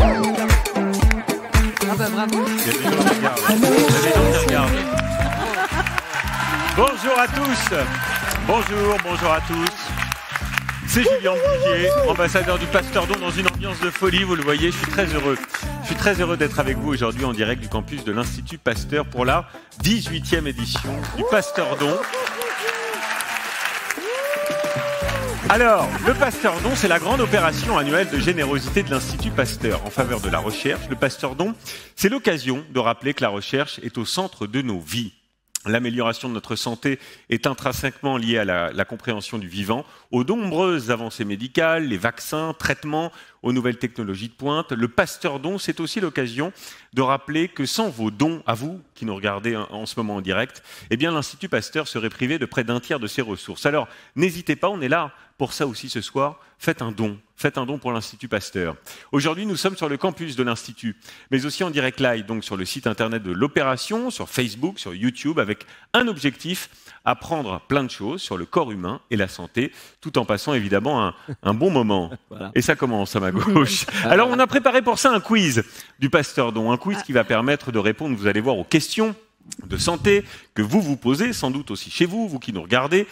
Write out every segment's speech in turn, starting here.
Ah bah bravo. Il y a des gens qui regardent. Il y a des gens qui regardent. Bonjour à tous. Bonjour à tous. C'est Julien Bouvier, ambassadeur du Pasteur Don dans une ambiance de folie, vous le voyez, je suis très heureux. Je suis très heureux d'être avec vous aujourd'hui en direct du campus de l'Institut Pasteur pour la 18e édition du Pasteur Don. Alors, le Pasteur Don, c'est la grande opération annuelle de générosité de l'Institut Pasteur en faveur de la recherche. Le Pasteur Don, c'est l'occasion de rappeler que la recherche est au centre de nos vies. L'amélioration de notre santé est intrinsèquement liée à la compréhension du vivant, aux nombreuses avancées médicales, les vaccins, traitements, aux nouvelles technologies de pointe. Le Pasteur Don, c'est aussi l'occasion de rappeler que sans vos dons, à vous qui nous regardez en ce moment en direct, eh bien l'Institut Pasteur serait privé de près d'un tiers de ses ressources. Alors, n'hésitez pas, on est là pour ça aussi ce soir. Faites un don pour l'Institut Pasteur. Aujourd'hui, nous sommes sur le campus de l'Institut, mais aussi en direct live, donc sur le site internet de l'opération, sur Facebook, sur YouTube, avec un objectif, apprendre plein de choses sur le corps humain et la santé, tout en passant évidemment un bon moment. Voilà. Et ça commence à ma gauche. Alors, on a préparé pour ça un quiz du Pasteur Don, un quiz qui va permettre de répondre, vous allez voir, aux questions de santé que vous posez, sans doute aussi chez vous, vous qui nous regardez,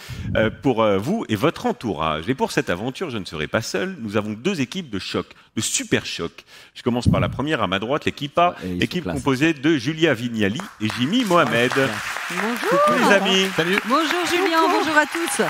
pour vous et votre entourage. Et pour cette aventure, je ne serai pas seul. Nous avons deux équipes de choc, de super choc. Je commence par la première à ma droite, l'équipe A, équipe composée de Julia Vignali et Jimmy Mohamed. Bonjour. Coucou les amis. Salut. Bonjour Julien, bonjour à tous.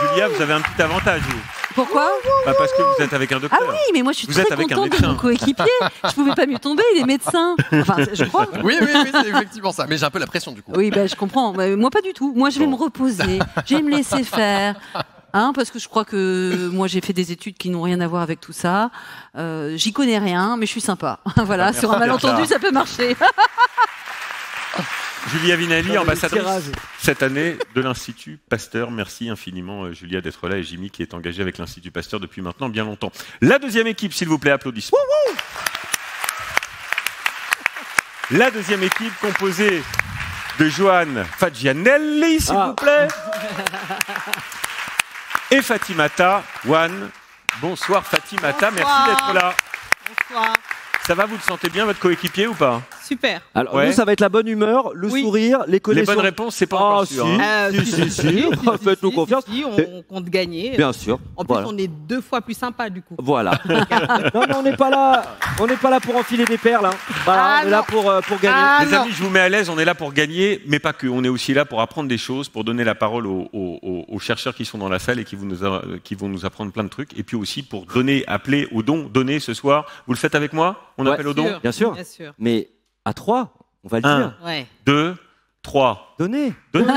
Julia, vous avez un petit avantage, vous. Pourquoi ? Parce que vous êtes avec un docteur. Ah oui, mais moi je suis Vous très êtes avec un contente de médecin. mon coéquipier. Je pouvais pas mieux tomber, il est médecin. Enfin, je crois. Oui, c'est effectivement ça. Mais j'ai un peu la pression du coup. Oui, je comprends. Moi pas du tout. Moi je vais me reposer, je vais me laisser faire. Parce que je crois que moi j'ai fait des études qui n'ont rien à voir avec tout ça. J'y connais rien, mais je suis sympa. Voilà, Merci sur un malentendu, d'être là. ça peut marcher. Julia Vinali, ambassadrice cette année de l'Institut Pasteur. Merci infiniment Julia d'être là et Jimmy qui est engagé avec l'Institut Pasteur depuis maintenant bien longtemps. La deuxième équipe, s'il vous plaît, applaudissements. La deuxième équipe composée de Joanne Fagianelli, s'il vous plaît, et Fatimata Wan. Bonsoir Fatimata, merci d'être là. Bonsoir. Ça va, vous le sentez bien, votre coéquipier ou pas? Super. Alors, nous, ça va être la bonne humeur, le sourire, les connaissances. Les bonnes réponses, c'est pas encore sûr. Si, faites-nous confiance. Si, on compte gagner. Bien sûr. En plus, on est 2 fois plus sympa, du coup. Voilà. Non, mais on n'est pas là pour enfiler des perles. Hein. Voilà, on est là pour gagner. Les amis, je vous mets à l'aise, on est là pour gagner, mais pas que. On est aussi là pour apprendre des choses, pour donner la parole aux chercheurs qui sont dans la salle et qui vont nous apprendre plein de trucs. Et puis aussi pour donner, appeler aux dons, donner ce soir. Vous le faites avec moi? On appelle aux dons? Bien sûr. Mais à 3, on va le dire. 1, 2, 3. Donnez. Donnez.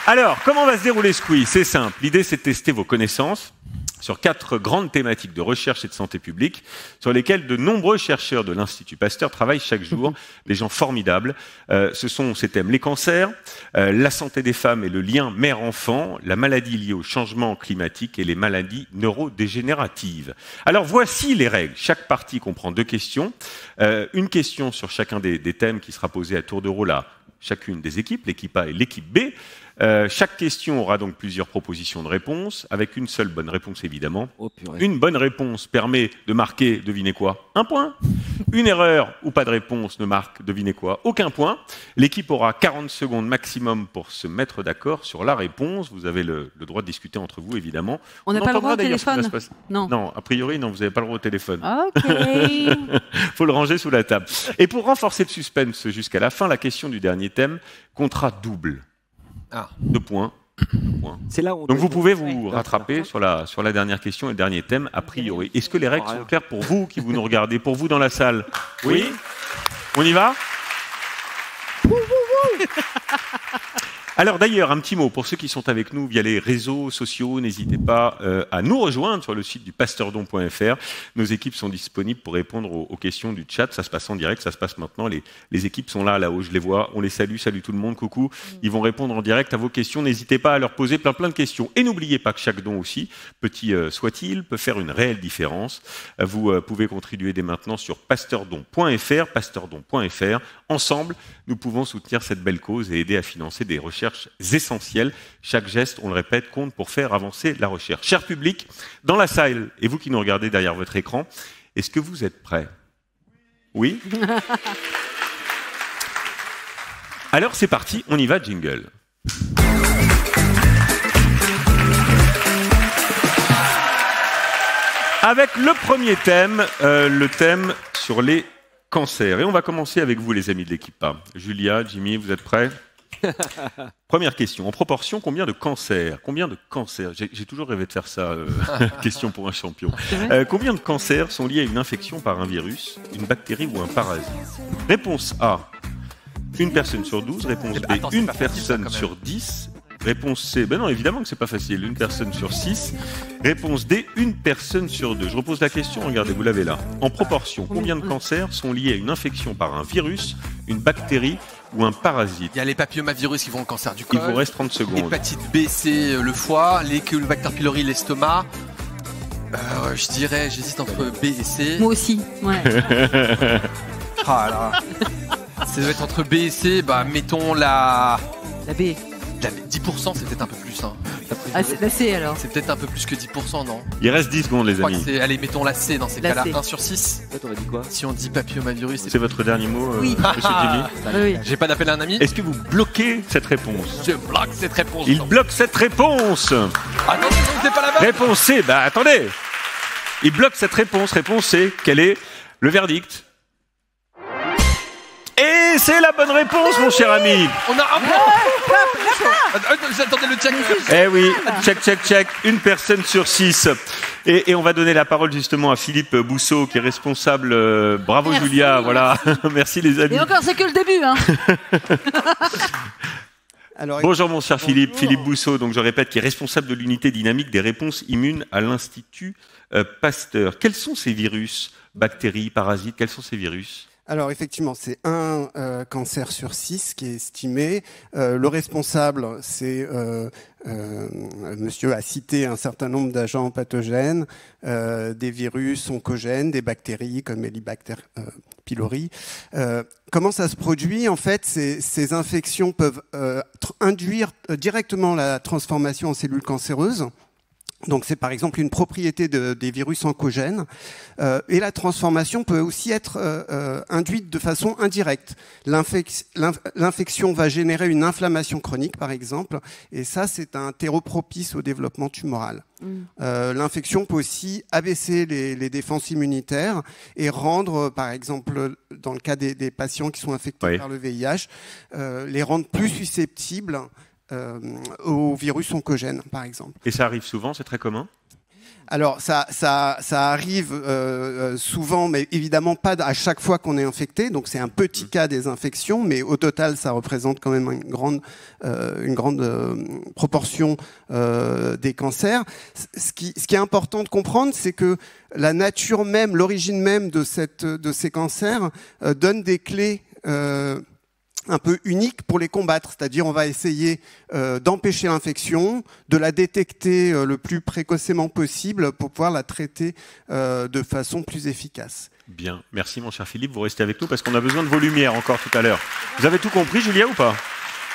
Alors, comment va se dérouler ce quiz? C'est simple. L'idée, c'est de tester vos connaissances sur 4 grandes thématiques de recherche et de santé publique, sur lesquelles de nombreux chercheurs de l'Institut Pasteur travaillent chaque jour, des gens formidables. Ce sont ces thèmes: les cancers, la santé des femmes et le lien mère-enfant, la maladie liée au changement climatique et les maladies neurodégénératives. Alors voici les règles. Chaque partie comprend 2 questions. Une question sur chacun des thèmes qui sera posée à tour de rôle à chacune des équipes, l'équipe A et l'équipe B. Chaque question aura donc plusieurs propositions de réponse, avec une seule bonne réponse évidemment. Une bonne réponse permet de marquer, devinez quoi, 1 point. Une erreur ou pas de réponse ne marque, devinez quoi, aucun point. L'équipe aura 40 secondes maximum pour se mettre d'accord sur la réponse. Vous avez le droit de discuter entre vous évidemment. On n'a pas le droit au téléphone? Non, a priori non, vous n'avez pas le droit au téléphone. Ok. Faut le ranger sous la table. Et pour renforcer le suspense jusqu'à la fin, la question du dernier thème comptera double. 2 points. C'est là où donc vous pouvez vous rattraper sur la dernière question et le dernier thème a priori. Est-ce que les règles sont claires pour vous qui nous regardez, pour vous dans la salle? Oui. On y va? Alors d'ailleurs, un petit mot pour ceux qui sont avec nous via les réseaux sociaux, n'hésitez pas à nous rejoindre sur le site du pasteurdon.fr. Nos équipes sont disponibles pour répondre aux questions du chat. Ça se passe en direct, ça se passe maintenant. Les équipes sont là-haut, je les vois. On les salue, salut tout le monde, coucou. Ils vont répondre en direct à vos questions. N'hésitez pas à leur poser plein de questions. Et n'oubliez pas que chaque don aussi, petit soit-il, peut faire une réelle différence. Vous pouvez contribuer dès maintenant sur pasteurdon.fr. Ensemble, nous pouvons soutenir cette belle cause et aider à financer des recherches recherches essentielles. Chaque geste, on le répète, compte pour faire avancer la recherche. Cher public, dans la salle, et vous qui nous regardez derrière votre écran, est-ce que vous êtes prêts? Oui. Alors c'est parti, on y va, jingle. Avec le premier thème, le thème sur les cancers. Et on va commencer avec vous, les amis de l'équipe. Julia, Jimmy, vous êtes prêts? Première question. En proportion, combien de cancers? Combien de cancers? J'ai toujours rêvé de faire ça. Question pour un champion. Combien de cancers sont liés à une infection par un virus, une bactérie ou un parasite? Réponse A, une personne sur 12. Réponse B, attends, une pas facile, ça, personne quand même. sur 10. Réponse C, ben non, évidemment que c'est pas facile. Une personne sur 6. Réponse D, une personne sur 2. Je repose la question, regardez, vous l'avez là. En proportion, combien de cancers sont liés à une infection par un virus, une bactérie ou un parasite? Il y a les papillomavirus qui vont au cancer du Il col. vous reste 30 secondes. L'hépatite B, c'est le foie. Les Helicobacter pylori, l'estomac. Je dirais, j'hésite entre B et C. Moi aussi. Ouais. Ah là. Ça doit être entre B et C. Bah, mettons la 10%, 10%, c'est peut-être un peu plus. Hein. Ah, c'est la C alors. C'est peut-être un peu plus que 10%, non? Il reste 10 secondes, les Je crois que amis. c'est. Allez, mettons la C dans ces La cas-là. C. 1 sur 6. Toi, t'aurais dit quoi? Si on dit papillomavirus, C'est votre dernier mot, Oui. monsieur Jimmy? Oui. J'ai pas d'appel à un ami? Est-ce que vous bloquez cette réponse? Je bloque cette réponse. Il bloque cette réponse. Attention, c'est pas la bonne. Réponse C, bah attendez. Il bloque cette réponse. Réponse C, quel est le verdict? Et c'est la bonne réponse, mon cher ami. On a un point. J'attendais le check. Eh oui, check, check, check. Une personne sur 6. Et on va donner la parole justement à Philippe Bousseau, qui est responsable. Bravo Merci. Julia, voilà. Merci les amis. Et encore, c'est que le début. Hein. Alors, Bonjour mon cher Philippe, Bonjour. Philippe Bousseau, donc je répète, qui est responsable de l'unité dynamique des réponses immunes à l'Institut Pasteur. Quels sont ces virus, bactéries, parasites, quels sont ces virus? alors effectivement, c'est un cancer sur 6 qui est estimé. Le responsable, c'est monsieur a cité un certain nombre d'agents pathogènes, des virus oncogènes, des bactéries comme Helicobacter pylori. Comment ça se produit? En fait, ces infections peuvent induire directement la transformation en cellules cancéreuses. Donc c'est par exemple une propriété des virus oncogènes. Et la transformation peut aussi être induite de façon indirecte. L'infection va générer une inflammation chronique, par exemple, et ça, c'est un terreau propice au développement tumoral. L'infection peut aussi abaisser les défenses immunitaires et rendre, par exemple, dans le cas des patients qui sont infectés Oui. par le VIH, les rendre plus susceptibles aux virus oncogènes, par exemple. Et ça arrive souvent, c'est très commun? Alors, ça arrive souvent, mais évidemment pas à chaque fois qu'on est infecté. Donc, c'est un petit cas des infections, mais au total, ça représente quand même une grande proportion des cancers. Ce qui est important de comprendre, c'est que la nature même, l'origine même de ces cancers donne des clés un peu unique pour les combattre, c'est-à-dire on va essayer d'empêcher l'infection, de la détecter le plus précocement possible pour pouvoir la traiter de façon plus efficace. Bien, merci mon cher Philippe, vous restez avec nous parce qu'on a besoin de vos lumières encore tout à l'heure. Vous avez tout compris, Julia, ou pas?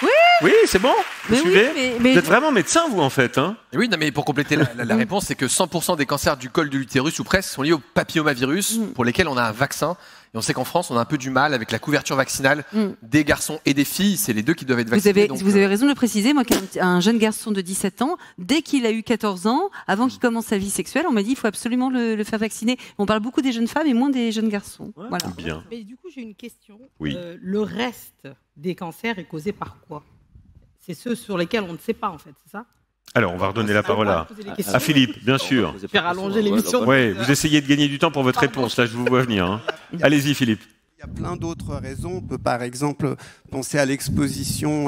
Oui. Oui, c'est bon? Vous Mais oui, suivez? mais- Vous êtes vraiment médecin, vous, en fait, hein? Et oui, non, mais pour compléter la réponse, c'est que 100% des cancers du col de l'utérus ou presque sont liés au papillomavirus pour lesquels on a un vaccin. Et on sait qu'en France, on a un peu du mal avec la couverture vaccinale des garçons et des filles. C'est les deux qui doivent être Vous vaccinés. avez raison de le préciser. Moi, qui ai un jeune garçon de 17 ans, dès qu'il a eu 14 ans, avant qu'il commence sa vie sexuelle, on m'a dit il faut absolument le faire vacciner. On parle beaucoup des jeunes femmes et moins des jeunes garçons. Ouais. Voilà. Bien. Mais du coup, j'ai une question. Oui. Le reste des cancers est causé par quoi? C'est ceux sur lesquels on ne sait pas, en fait, c'est ça? Alors, on va redonner la parole à Poser les questions. Philippe, bien sûr. Faire allonger l'émission. Ouais, vous essayez de gagner du temps pour votre réponse, là, je vous vois venir. Hein. Allez-y, Philippe. Il y a plein d'autres raisons. On peut par exemple penser à l'exposition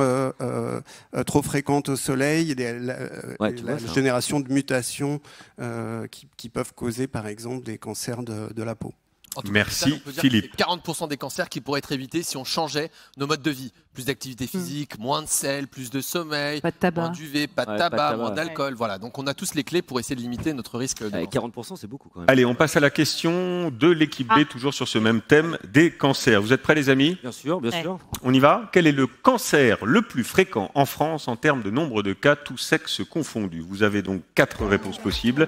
trop fréquente au soleil, Ouais, tu vois, la ça. génération de mutations qui peuvent causer par exemple des cancers de la peau. En tout cas, Merci, on peut dire Philippe. que c'est 40% des cancers qui pourraient être évités si on changeait nos modes de vie. Plus d'activité physique, moins de sel, plus de sommeil, Pas de tabac. moins d'UV, pas de Ouais, tabac, pas de tabac, moins ouais. d'alcool. Voilà, donc on a tous les clés pour essayer de limiter notre risque de cancer. 40%, c'est beaucoup quand même. Allez, on passe à la question de l'équipe B, toujours sur ce même thème des cancers. Vous êtes prêts, les amis? Bien sûr, bien Ouais. sûr. On y va? Quel est le cancer le plus fréquent en France en termes de nombre de cas, tous sexes confondus? Vous avez donc 4 réponses possibles.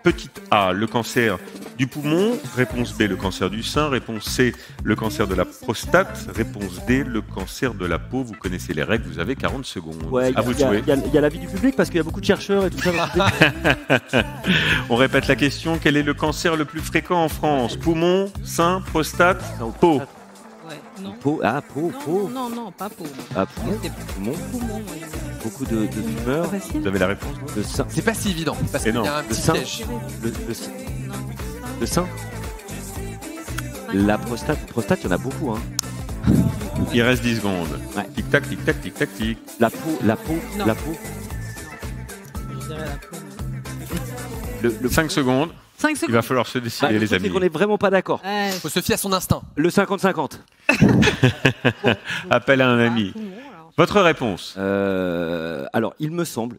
Petite A, le cancer du poumon. Réponse B, le cancer du sein. Réponse C, le cancer de la prostate. Réponse D, le cancer de la peau. Vous connaissez les règles, vous avez 40 secondes. Ouais, À vous de jouer. il y a l'avis du public parce qu'il y a beaucoup de chercheurs et tout ça. On répète la question. Quel est le cancer le plus fréquent en France? Poumon, sein, prostate, peau. Ouais, non. Peau, peau. Non, pas peau. Ah, poumon, C'est poumon. poumon, ouais. Beaucoup de fumeurs, Facile. Vous avez la réponse? de sein. C'est pas si évident, parce qu'il y non, a un le petit sein. piège. Le sein. La prostate, il y en a beaucoup. Hein. Il reste 10 secondes. Ouais. Tic-tac, tic-tac, tic-tac, tic. La peau, Non. la peau. Je dirais la peau. Le 5 secondes. 5 Il secondes. va falloir se décider, le les truc, c'est amis. qu'on n'est vraiment pas d'accord. Ouais, Il faut se fier à son instinct. Le 50-50. Appel à un ami. poumon, alors. Votre réponse? Alors, il me semble,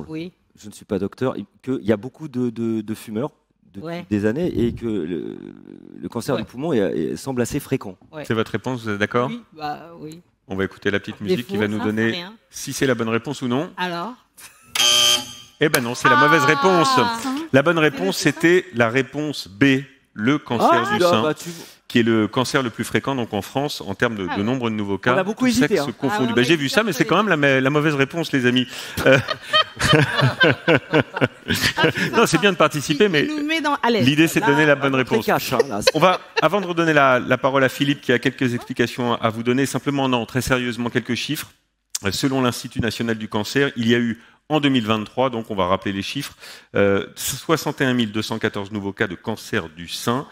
Oui. je ne suis pas docteur, qu'il y a beaucoup de fumeurs depuis Ouais. des années et que le cancer Ouais. du poumon semble assez fréquent. C'est votre réponse, vous êtes d'accord? Oui, bah oui. On va écouter la petite Les musique qui va faux, nous ça, donner c'est rien. si c'est la bonne réponse ou non. Alors Eh ben non, c'est la mauvaise réponse. Ah. La bonne réponse, c'était la réponse B, le cancer du sein, qui est le cancer le plus fréquent donc en France en termes de nombre de nouveaux cas. On a beaucoup tous hésité, sexes hein. confondus. Ah, Bah, on j'ai a vu hésité ça, mais entre c'est quand les même la mauvaise réponse, les amis. Non, c'est bien de participer, mais Il nous met dans à l'aise. l'idée, c'est de Là, donner la bonne Très réponse. cash, hein, là. On va, avant de redonner la parole à Philippe, qui a quelques explications à vous donner, simplement, non, très sérieusement, quelques chiffres. Selon l'Institut national du cancer, il y a eu en 2023, donc on va rappeler les chiffres, 61 214 nouveaux cas de cancer du sein,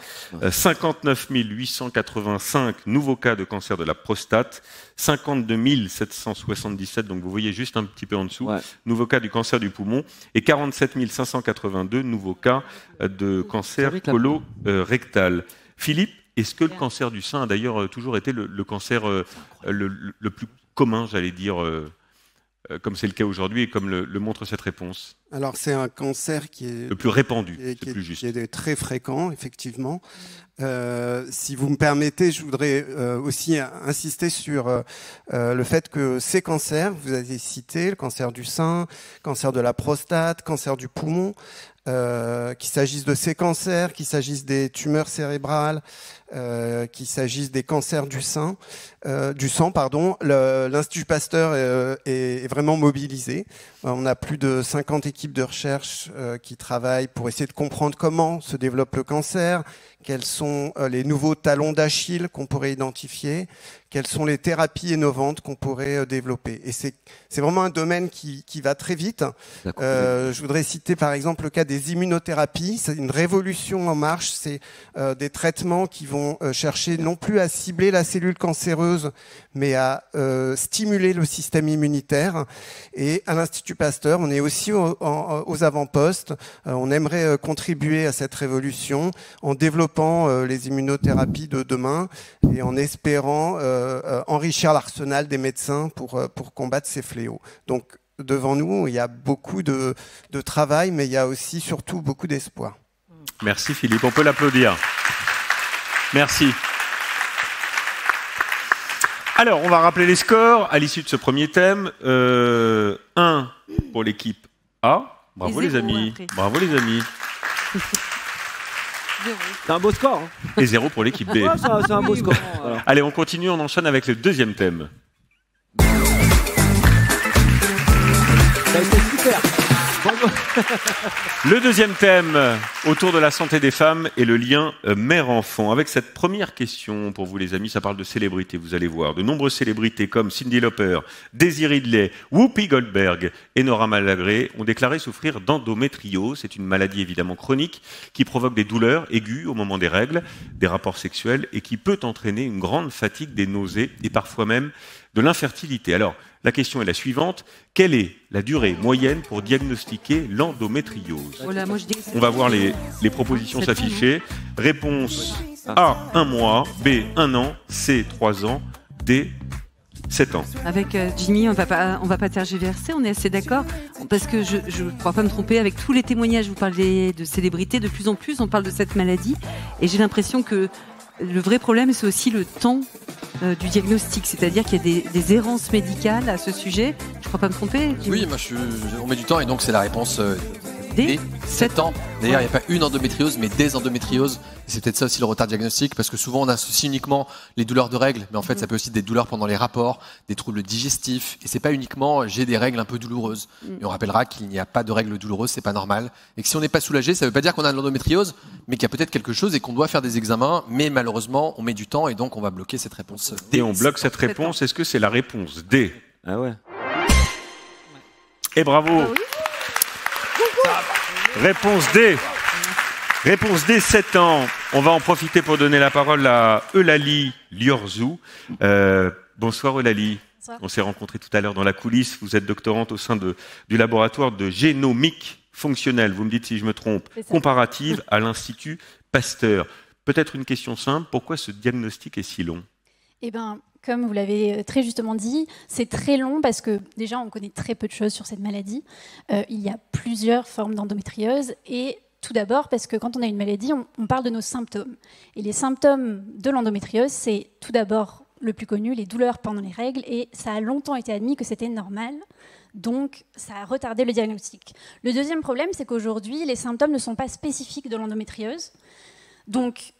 59 885 nouveaux cas de cancer de la prostate, 52 777, donc vous voyez juste un petit peu en dessous, Ouais. nouveaux cas du cancer du poumon, et 47 582 nouveaux cas de cancer vrai que la- colorectal. Philippe, est-ce que le cancer du sein a d'ailleurs toujours été le cancer le plus commun, j'allais dire, comme c'est le cas aujourd'hui et comme le montre cette réponse? Alors, c'est un cancer qui est Le plus répandu, qui est, c'est plus juste. qui est très fréquent, effectivement. Si vous me permettez, je voudrais aussi insister sur le fait que ces cancers, vous avez cité le cancer du sein, cancer de la prostate, cancer du poumon, qu'il s'agisse de ces cancers, qu'il s'agisse des tumeurs cérébrales, qu'il s'agisse des cancers du sang, pardon, l'Institut Pasteur est vraiment mobilisé. On a plus de 50 équipes de recherche qui travaillent pour essayer de comprendre comment se développe le cancer, quels sont les nouveaux talons d'Achille qu'on pourrait identifier, quelles sont les thérapies innovantes qu'on pourrait développer. Et c'est vraiment un domaine qui va très vite. Je voudrais citer par exemple le cas des immunothérapies. C'est une révolution en marche. C'est des traitements qui vont chercher non plus à cibler la cellule cancéreuse, mais à stimuler le système immunitaire. Et à l'Institut Pasteur, on est aussi aux avant-postes. On aimerait contribuer à cette révolution en développant les immunothérapies de demain et en espérant enrichir l'arsenal des médecins pour combattre ces fléaux. Donc, devant nous, il y a beaucoup de travail, mais il y a aussi, surtout, beaucoup d'espoir. Merci Philippe, on peut l'applaudir. Merci. Alors, on va rappeler les scores à l'issue de ce premier thème. 1 pour l'équipe A. Bravo Et les zéro amis. après. Bravo les amis. C'est un beau score. Hein. Et 0 pour l'équipe B. Ouais, c'est un beau score. Voilà. Allez, on continue, on enchaîne avec le deuxième thème. Ça a été super. Bravo. Le deuxième thème autour de la santé des femmes et le lien mère-enfant. Avec cette première question pour vous les amis, ça parle de célébrités, vous allez voir. De nombreuses célébrités comme Cyndi Lauper, Daisy Ridley, Whoopi Goldberg et Nora Malagré ont déclaré souffrir d'endométriose. C'est une maladie évidemment chronique qui provoque des douleurs aiguës au moment des règles, des rapports sexuels et qui peut entraîner une grande fatigue, des nausées et parfois même de l'infertilité. Alors, la question est la suivante. Quelle est la durée moyenne pour diagnostiquer l'endométriose? Voilà, moi je dis. On va voir les propositions C'est s'afficher. Réponse A, 1 mois. B, 1 an. C, 3 ans. D, 7 ans. Avec Jimmy, on va pas tergiverser, on est assez d'accord. Parce que je ne crois pas me tromper, avec tous les témoignages, vous parlez de célébrités, de plus en plus, on parle de cette maladie. Et j'ai l'impression que le vrai problème, c'est aussi le temps du diagnostic. C'est-à-dire qu'il y a des errances médicales à ce sujet. Je ne crois pas me tromper, Jimmy. Oui, moi, on met du temps et donc c'est la réponse D, 7 ans. D'ailleurs, il n'y a pas une endométriose, mais des endométrioses. C'est peut-être ça aussi le retard diagnostique, parce que souvent on associe uniquement les douleurs de règles, mais en fait ça peut aussi être des douleurs pendant les rapports, des troubles digestifs, et c'est pas uniquement j'ai des règles un peu douloureuses. Et on rappellera qu'il n'y a pas de règles douloureuses, c'est pas normal. Et que si on n'est pas soulagé, ça veut pas dire qu'on a de l'endométriose, mais qu'il y a peut-être quelque chose et qu'on doit faire des examens, mais malheureusement on met du temps et donc on va bloquer cette réponse. Et on bloque cette réponse. Est-ce que c'est la réponse D? Ah ouais. Et bravo. Réponse D. Réponse D, 7 ans. On va en profiter pour donner la parole à Eulalie Liorzou. Bonsoir Eulalie. Bonsoir. On s'est rencontrés tout à l'heure dans la coulisse. Vous êtes doctorante au sein du laboratoire de génomique fonctionnelle, vous me dites si je me trompe, comparative à l'Institut Pasteur. Peut-être une question simple, pourquoi ce diagnostic est si long? Eh bien, comme vous l'avez très justement dit, c'est très long parce que déjà on connaît très peu de choses sur cette maladie. Il y a plusieurs formes d'endométriose et tout d'abord parce que quand on a une maladie, on parle de nos symptômes. Et les symptômes de l'endométriose, c'est tout d'abord le plus connu, les douleurs pendant les règles, et ça a longtemps été admis que c'était normal. Donc, ça a retardé le diagnostic. Le deuxième problème, c'est qu'aujourd'hui, les symptômes ne sont pas spécifiques de l'endométriose. Donc,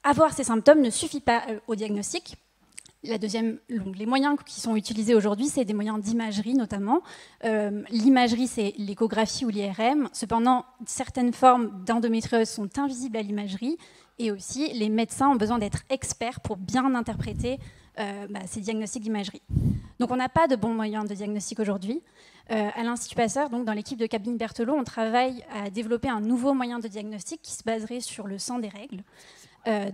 avoir ces symptômes ne suffit pas au diagnostic. Les moyens qui sont utilisés aujourd'hui, c'est des moyens d'imagerie notamment. L'imagerie, c'est l'échographie ou l'IRM. Cependant, certaines formes d'endométriose sont invisibles à l'imagerie. Et aussi, les médecins ont besoin d'être experts pour bien interpréter ces diagnostics d'imagerie. Donc, on n'a pas de bons moyens de diagnostic aujourd'hui. À l'Institut Pasteur, donc dans l'équipe de Cabine Berthelot, on travaille à développer un nouveau moyen de diagnostic qui se baserait sur le sang des règles.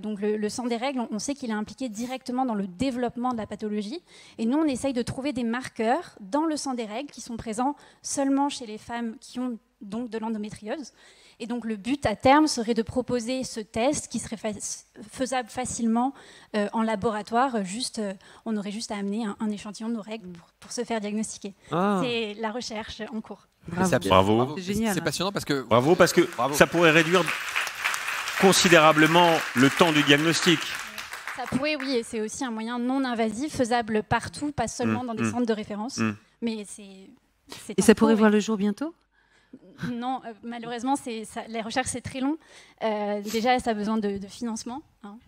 Donc le sang des règles, on sait qu'il est impliqué directement dans le développement de la pathologie. Et nous, on essaye de trouver des marqueurs dans le sang des règles qui sont présents seulement chez les femmes qui ont donc de l'endométriose. Et donc le but à terme serait de proposer ce test qui serait faisable facilement en laboratoire. On aurait juste à amener un échantillon de nos règles pour se faire diagnostiquer. Ah. C'est la recherche en cours. Bravo. C'est génial. C'est passionnant parce que... Bravo, parce que ça pourrait réduire considérablement le temps du diagnostic. Ça pourrait, oui, et c'est aussi un moyen non invasif, faisable partout, pas seulement dans des centres de référence. Mais c'est et ça pourrait voir le jour bientôt? Non, malheureusement, la recherche, c'est très long. Déjà, ça a besoin de financement.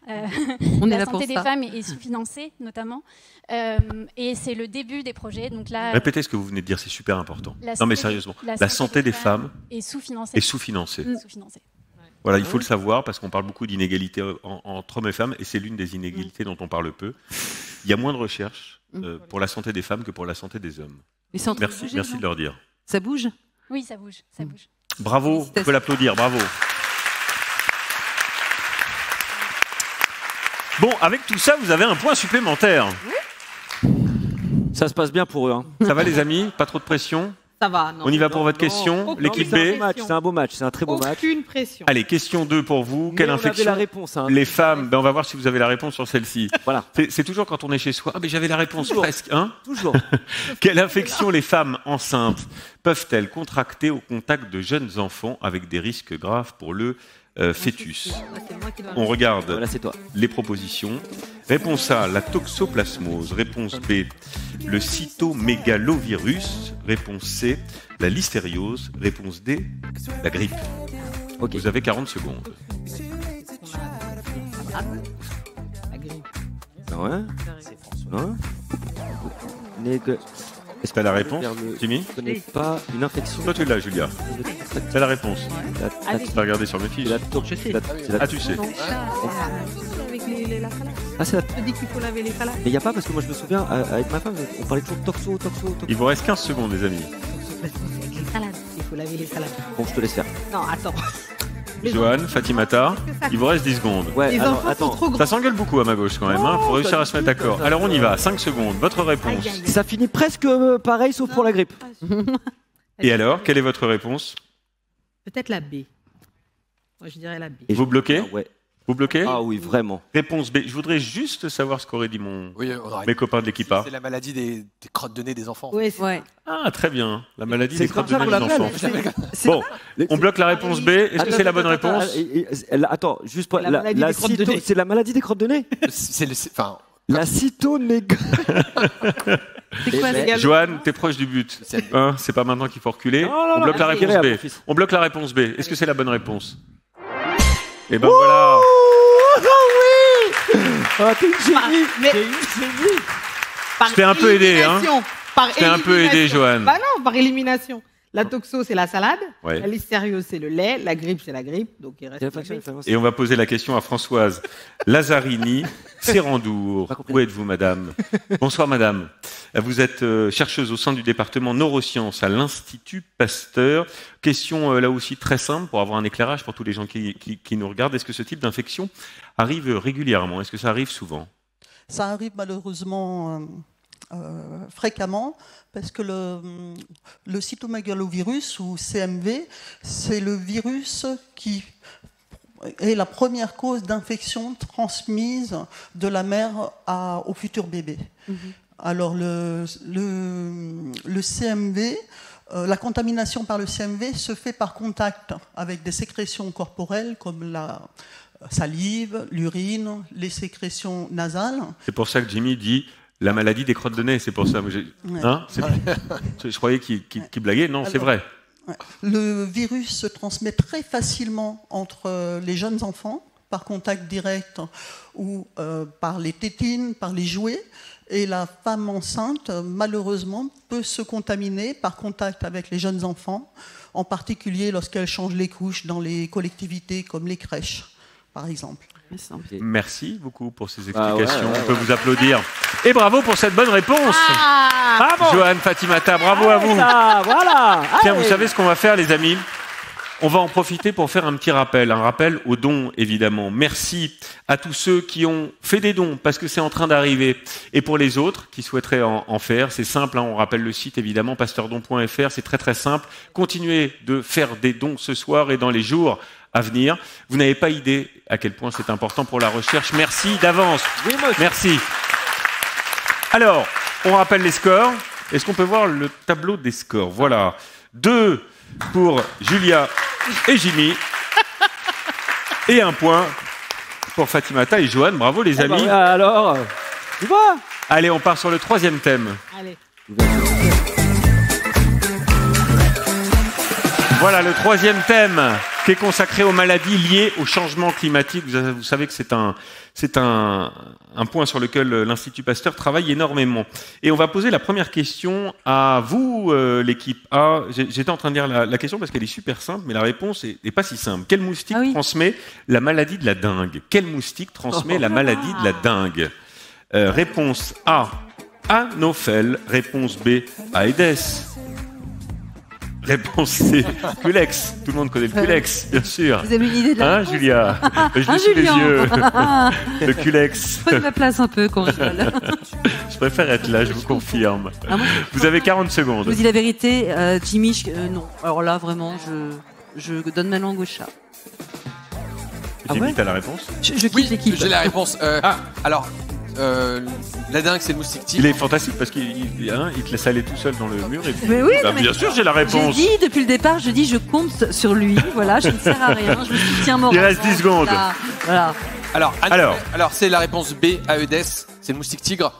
La santé des femmes est sous-financée, notamment. Et c'est le début des projets. Donc là, répétez ce que vous venez de dire, c'est super important. Non, mais sérieusement, la santé des femmes est sous-financée. Voilà, il faut le savoir parce qu'on parle beaucoup d'inégalités entre hommes et femmes et c'est l'une des inégalités dont on parle peu. Il y a moins de recherches pour la santé des femmes que pour la santé des hommes. Merci de leur dire. Ça bouge? Oui, ça bouge. Bravo, on peut l'applaudir, bravo. Bon, avec tout ça, vous avez un point supplémentaire. Ça se passe bien pour eux. Hein. Ça va les amis? Pas trop de pression? Ça va, non. On y va pour votre question. L'équipe B. C'est un beau match, c'est un très beau match. Aucune pression. Allez, question 2 pour vous. Quelle infection? La réponse, hein. Les femmes, on va voir si vous avez la réponse sur celle-ci. Voilà. C'est toujours quand on est chez soi. Ah, mais j'avais la réponse presque. Hein? Toujours. Quelle infection les femmes enceintes peuvent-elles contracter au contact de jeunes enfants avec des risques graves pour le fœtus? On regarde les propositions. Réponse A, la toxoplasmose. Réponse B, le cytomégalovirus. Réponse C, la listériose. Réponse D, la grippe. Okay. Vous avez 40 secondes. La grippe. Ouais. Hein? Est-ce que tu as la réponse, Jimmy? Je ne connais pas une infection. Toi, tu l'as, Julia. C'est la réponse. Tu vas regarder sur mes fiches. Je sais. Ah, tu sais. Avec la salade. Ah, c'est la... Je dis qu'il faut laver les salades. Mais il n'y a pas, parce que moi je me souviens, avec ma femme, on parlait toujours toxo. Il vous reste 15 secondes, les amis. Avec les salades. Il faut laver les salades. Bon, je te laisse faire. Non, attends. Johan, Fatimata, il vous reste 10 secondes. Ouais, les alors, enfants attends. sont trop grands. Ça s'engueule beaucoup à ma gauche quand même. Il faut réussir à se mettre d'accord. Alors on y va, 5 secondes. Votre réponse. Ça finit presque pareil, sauf pour la grippe. Et alors, quelle est votre réponse? Peut-être la B. Moi, je dirais la B. Vous bloquez? Ouais. Vous bloquez? Ah oui, vraiment. Réponse B. Je voudrais juste savoir ce qu'aurait dit Oui, on aurait- mes copains de l'équipe A. C'est la maladie des crottes de nez des enfants. Oui, c'est Ouais. Ah, très bien. La maladie C'est des crottes de comme nez ça des qu'on enfants. C'est- Bon, on bloque la réponse B. Est-ce que c'est la bonne réponse? Attends, juste pour La maladie des crottes de nez. c'est la maladie des crottes de nez. Enfin, La cytomégalie. C'est quoi, les gars? Joanne, t'es proche du but. Hein, c'est pas maintenant qu'il faut reculer. On bloque la allez, réponse allez, B. mon fils. On bloque la réponse B. Est-ce que c'est la bonne réponse? Eh ben voilà. Ah, t'es une génie. mais- T'es une génie. par Je t'ai un peu aidé, hein. élimination. Par Je t'ai un peu aidé, élimination. Joanne. Bah non, par élimination. La toxo, c'est la salade. Ouais. La listériose, c'est le lait. La grippe, c'est la grippe. Donc il reste la grippe. Et on va poser la question à Françoise Lazzarini, Sérandour. Pas compris. Où êtes-vous, madame? Bonsoir, madame. Vous êtes chercheuse au sein du département neurosciences à l'Institut Pasteur. Question là aussi très simple pour avoir un éclairage pour tous les gens qui nous regardent. Est-ce que ce type d'infection arrive régulièrement? Est-ce que ça arrive souvent? Ça arrive malheureusement fréquemment parce que le cytomégalovirus ou CMV, c'est le virus qui est la première cause d'infection transmise de la mère au futur bébé. Alors le CMV, la contamination par le CMV se fait par contact avec des sécrétions corporelles comme la salive, l'urine, les sécrétions nasales. C'est pour ça que Jimmy dit la maladie des crottes de nez. C'est pour ça. Ouais. Hein, je croyais qu'il blaguait. Non, c'est Alors, vrai. Ouais. Le virus se transmet très facilement entre les jeunes enfants, par contact direct ou par les tétines, par les jouets. Et la femme enceinte, malheureusement, peut se contaminer par contact avec les jeunes enfants, en particulier lorsqu'elle change les couches dans les collectivités comme les crèches, par exemple. Merci beaucoup pour ces explications. ouais, On peut vous applaudir. Et bravo pour cette bonne réponse. Bravo. Joanne Fatimata, bravo à vous. Ça, voilà. Tiens, Allez. vous savez ce qu'on va faire, les amis? On va en profiter pour faire un petit rappel. Un rappel aux dons, évidemment. Merci à tous ceux qui ont fait des dons, parce que c'est en train d'arriver. Et pour les autres qui souhaiteraient en faire, c'est simple, hein, on rappelle le site, évidemment, pasteurdon.fr. C'est très, très simple. Continuez de faire des dons ce soir et dans les jours à venir. Vous n'avez pas idée à quel point c'est important pour la recherche. Merci d'avance. Oui, moi aussi. Merci. Alors, on rappelle les scores. Est-ce qu'on peut voir le tableau des scores? Voilà. 2 pour Julia et Jimmy. Et 1 point pour Fatimata et Joanne. Bravo les amis. Alors, tu vois? Allez, on part sur le 3e thème. Allez. Voilà le 3e thème qui est consacré aux maladies liées au changement climatique. Vous savez que c'est un point sur lequel l'Institut Pasteur travaille énormément. Et on va poser la première question à vous, l'équipe A. J'étais en train de lire la question parce qu'elle est super simple, mais la réponse est pas si simple. Quel moustique transmet la maladie de la dengue? Quel moustique transmet la maladie de la dengue? Réponse A, Anophèle. Réponse B, Aedes. Réponse C, Culex. Tout le monde connaît le Culex, bien sûr. Vous avez une idée de la Hein, réponse? Julia? Je l'ai sous les Julien. yeux. Le Culex. Prenez ma place un peu quand je rigole. Je préfère être là, je vous confirme. Ah, moi, Vous avez 40 je secondes. vous dis la vérité, Jimmy, non. Alors là, vraiment, je donne ma langue au chat. Jimmy, t'as la réponse? Je quitte Oui, l'équipe. j'ai la réponse. Alors, la dingue, c'est le moustique Il tigre. est fantastique parce qu'il te laisse aller tout seul dans le mur. Et puis, Mais oui, bah, mais bien sûr, j'ai la J'ai réponse. dit depuis le départ, je compte sur lui. Voilà, je ne sers à rien. Je me soutiens moralement. Il reste 10 secondes. Voilà. Alors, Alors. c'est la réponse B, Aedes, c'est le moustique tigre.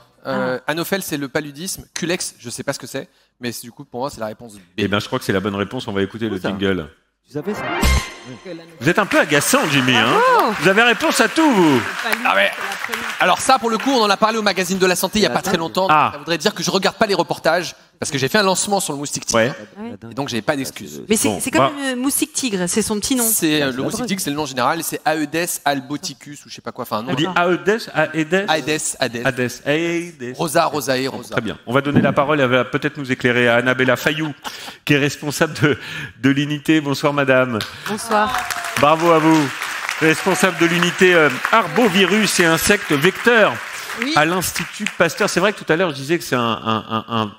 Anophèle, c'est le paludisme. Culex, je sais pas ce que c'est, mais du coup, pour moi, c'est la réponse B. Eh bien, je crois que c'est la bonne réponse. On va écouter le ça. jingle. Tu savais ça? Vous êtes un peu agaçant, Jimmy. Hein, vous avez réponse à tout, vous. Ah ouais. Alors ça, pour le coup, on en a parlé au magazine de la santé il y a pas très longtemps. Ah. Ça voudrait dire que je regarde pas les reportages parce que j'ai fait un lancement sur le moustique tigre. Ouais. Et donc j'avais pas d'excuses. Mais c'est Bon, c'est comme une moustique tigre, c'est son petit nom. C'est le moustique tigre, c'est le nom général, et c'est Aedes alboticus ou je sais pas quoi. Enfin, un nom. On dit Aedes, Aedes, Aedes. Aedes, Aedes. Rosae, Rosa. Très bien. On va donner la parole, elle va peut-être nous éclairer à Annabella Fayou, qui est responsable de l'unité. Bonsoir, madame. Bonsoir. Bravo à vous. Responsable de l'unité arbovirus et insectes vecteurs Oui. à l'Institut Pasteur. C'est vrai que tout à l'heure, je disais que c'est un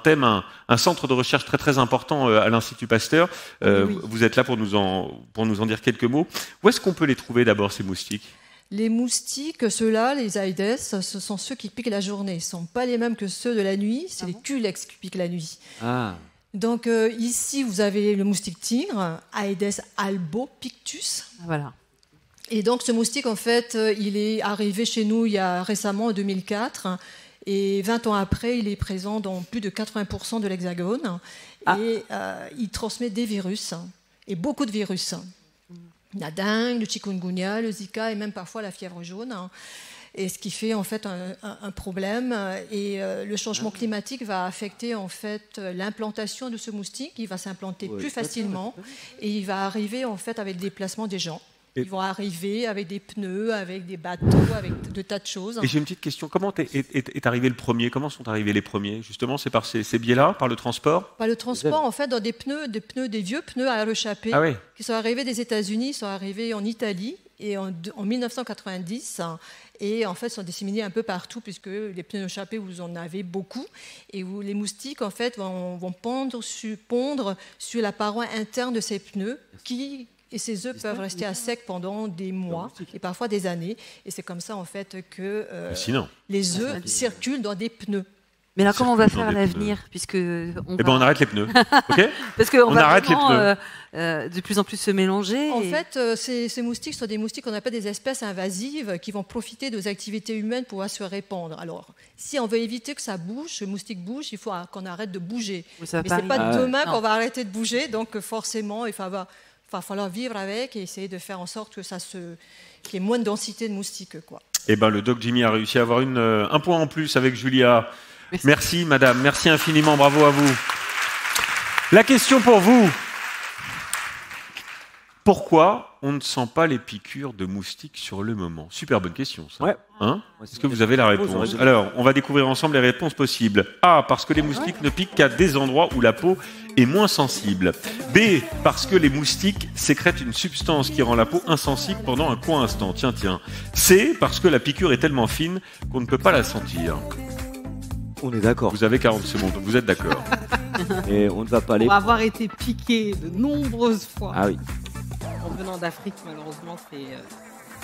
thème, un centre de recherche très très important à l'Institut Pasteur. Oui. Vous êtes là pour nous en dire quelques mots. Où est-ce qu'on peut les trouver d'abord, ces moustiques? Les moustiques, ceux-là, les Aedes, ce sont ceux qui piquent la journée. Ce ne sont pas les mêmes que ceux de la nuit, c'est les culex qui piquent la nuit. Ah. Donc ici, vous avez le moustique tigre, Aedes albopictus. Voilà. Et donc ce moustique, en fait, il est arrivé chez nous il y a récemment, en 2004. Et 20 ans après, il est présent dans plus de 80% de l'Hexagone. Et il transmet des virus, et beaucoup de virus. La dengue, le chikungunya, le Zika et même parfois la fièvre jaune. Et ce qui fait en fait un problème. Et le changement climatique va affecter en fait l'implantation de ce moustique. Il va s'implanter plus facilement et il va arriver en fait avec le déplacement des gens. Ils vont arriver avec des pneus, avec des bateaux, avec de tas de choses. Et j'ai une petite question. Comment est arrivé le premier? Comment sont arrivés les premiers? Justement, c'est par ces biais-là, par le transport? Par le transport, en fait, dans des vieux pneus à rechaper, qui sont arrivés des États-Unis, sont arrivés en Italie et en 1990. Et en fait, sont disséminés un peu partout, puisque les pneus rechappés, vous en avez beaucoup. Et où les moustiques, en fait, vont pondre sur la paroi interne de ces pneus et ces œufs peuvent rester à sec pendant des mois et parfois des années. Et c'est comme ça, en fait, que les œufs circulent dans des pneus. Mais là, comment on va faire à l'avenir, puisque on arrête les pneus, ok? Parce qu'on va arrête vraiment, les pneus. de plus en plus se mélanger. En fait, ces moustiques sont des moustiques qu'on appelle des espèces invasives qui vont profiter de nos activités humaines pour pouvoir se répandre. Alors, si on veut éviter que ça bouge, le moustique bouge, il faut qu'on arrête de bouger. Mais ce n'est pas demain qu'on va arrêter de bouger, donc forcément, il va falloir vivre avec et essayer de faire en sorte que qu'il y ait moins de densité de moustiques, quoi. Eh ben, le Doc Jimmy a réussi à avoir un point en plus avec Julia. Merci madame, merci infiniment, bravo à vous. La question pour vous. Pourquoi on ne sent pas les piqûres de moustiques sur le moment? Super bonne question, ça. Ouais. Hein? Est-ce que vous avez la réponse? Alors, on va découvrir ensemble les réponses possibles. A, parce que les moustiques ne piquent qu'à des endroits où la peau est moins sensible. B, parce que les moustiques sécrètent une substance qui rend la peau insensible pendant un court instant. Tiens. C, parce que la piqûre est tellement fine qu'on ne peut pas la sentir. On est d'accord. Vous avez 40 secondes, vous êtes d'accord. Et on ne va pas aller. Pour avoir été piqué de nombreuses fois. Ah oui. En venant d'Afrique, malheureusement, c'est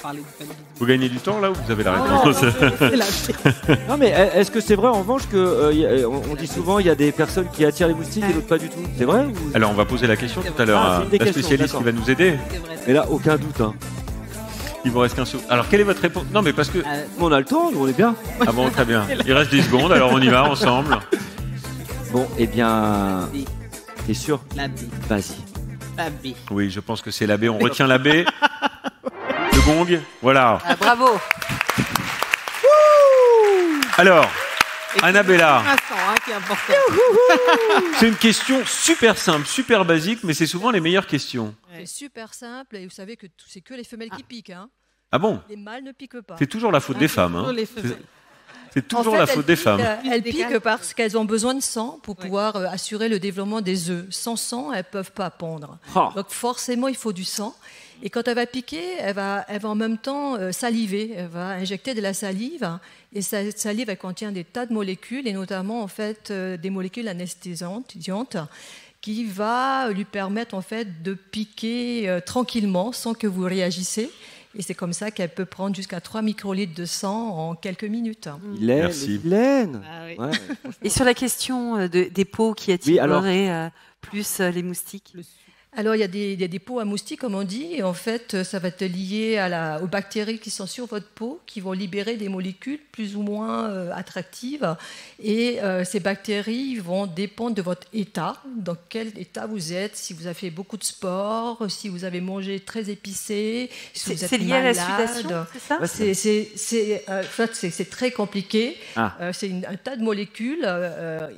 parler du paludisme. Vous gagnez du temps là ou vous avez la réponse? Non, mais est-ce que c'est vrai en revanche que on dit souvent il y a des personnes qui attirent les moustiques et d'autres pas du tout? C'est vrai ou... Alors on va poser la question tout à l'heure à la spécialiste qui va nous aider. Mais là, aucun doute. Hein. Il vous reste qu'un seul. Alors quelle est votre réponse? Non mais parce que... On a le temps, on est bien. Ah bon, très bien. Il reste 10 secondes, alors on y va ensemble. Bon, eh bien... T'es sûr? La B. Vas-y. La B. Oui, je pense que c'est la B. On retient la B. Le gong, voilà. Ah, bravo. Alors, Annabella, Qui est important. c'est une question super simple, super basique, mais c'est souvent les meilleures questions. C'est super simple et vous savez que c'est que les femelles qui piquent. Hein. Ah bon? Les mâles ne piquent pas. C'est toujours la faute des femmes. Hein. C'est toujours en fait, la faute des femmes. Elles piquent parce qu'elles ont besoin de sang pour pouvoir assurer le développement des œufs. Sans sang, elles ne peuvent pas pondre. Donc forcément, il faut du sang. Et quand elle va piquer, elle va en même temps saliver. Elle va injecter de la salive. Et cette salive, elle contient des tas de molécules, et notamment en fait, des molécules anesthésiantes qui va lui permettre en fait, de piquer tranquillement sans que vous réagissez. Et c'est comme ça qu'elle peut prendre jusqu'à 3 microlitres de sang en quelques minutes. Merci. Ah oui. Ouais. Et sur la question des peaux qui attireraient plus les moustiques? Alors, il y a des peaux à moustiques, comme on dit, et en fait, ça va être lié aux bactéries qui sont sur votre peau, qui vont libérer des molécules plus ou moins attractives. Et ces bactéries vont dépendre de votre état, dans quel état vous êtes, si vous avez fait beaucoup de sport, si vous avez mangé très épicé, si vous êtes lié malade. à la sudation, c'est ça? C'est très compliqué. C'est un tas de molécules,